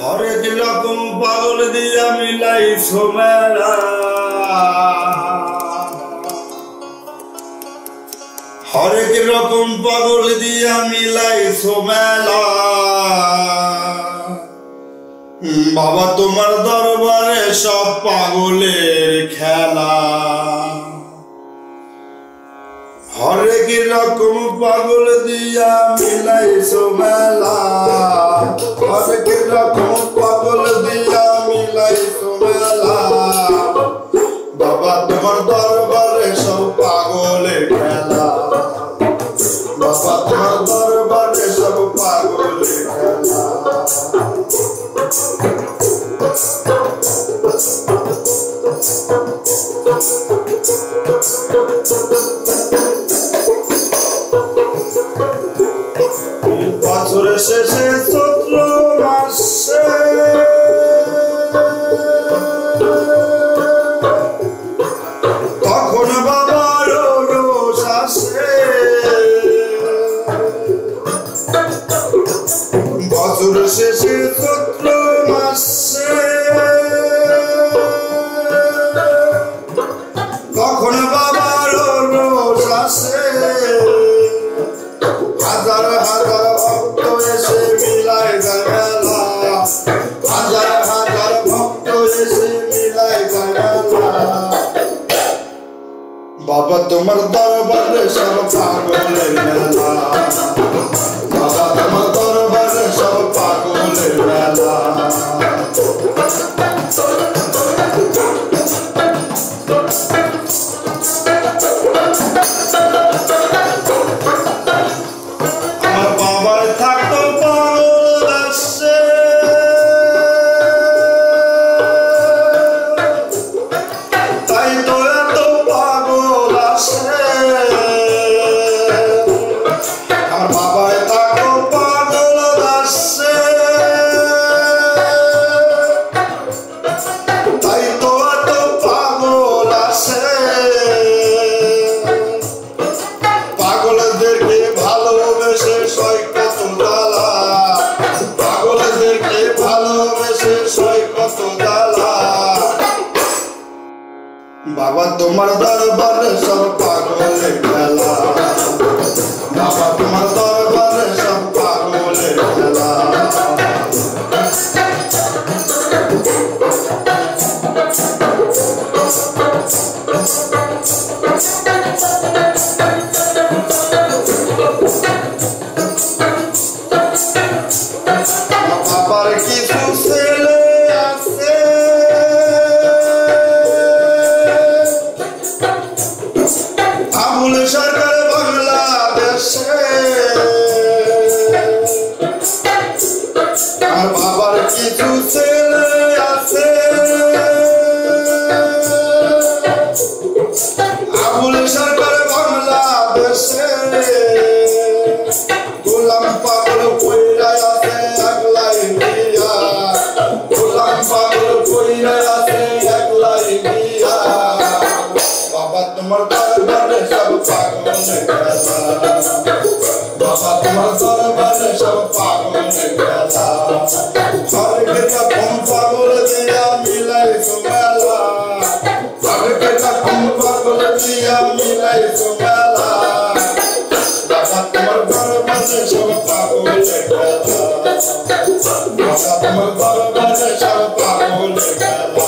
হরেক রকম পাগল দিয়া মিলাইছো মেলা, হরেক রকম পাগল দিয়া মিলাইছো মেলা। বাবা তোমার দরবারে সব পাগলের খেলা, হরেক রকম পাগল দিয়া মিলাইছো মেলা, হরেক রকম পাগল দিয়া মিলাইছো মেলা। বাবা তোমার দরবারে সব পাগলের খেলা, বাবা তোমার দরবারে সব পাগলের খেলা। বছরের শেষে চৈত্র মাসে তখন বাবার রোষ আসে, বছরের শেষে চৈত্র মাসে তখন বাবার রোষ আসে। হাজার হাজার ভক্ত এসে মিলায় মেলা, হাজার হাজার ভক্ত এসে মিলায় মেলা। বাবা তোমার দরবারে সব পাগলের মেলা, বাবা তোমার দরবারে সব পাগলের মেলা। আমার বাবার থাকতো পাগল আসে, তাই তো এত পাগল আসে। আমার বাবার থাকতো পাগল আসে, তাই তো এত পাগল আসে। পাগলদেরকে ভালোবেসে সয় কত জ্বালা, পাগলদেরকে ভালোবেসে সয় কত জ্বালা। বাবা তোমার দরবারে সব পাগলের খেলা, বাবা তোমার দরবারে সব পাগলের খেলা। বাবার কিছু ছেলে আছে, আবুল সরকার বাংলাদেশে। আর বাবার কিছু ছেলে আছে, আবুল সরকার বাংলাদেশে। গোলাম পাগল কইরা আছে একলাই দিয়া, গোলাম পাগল কইরা আছে একলাই দিয়া। বাবা তোমার দরবারে সব পাগলের খেলা, বাবা তোমার দরবারে সব পাগলের খেলা। হরেক রকম পাগল দিয়া মিলাইছো মেলা, হরেক রকম পাগল দিয়া মিলাইছো মেলা। বাবা তোমার দরবারে সব পাগলের খেলা, বাবা তোমার দরবারে সব পাগলের খেলা।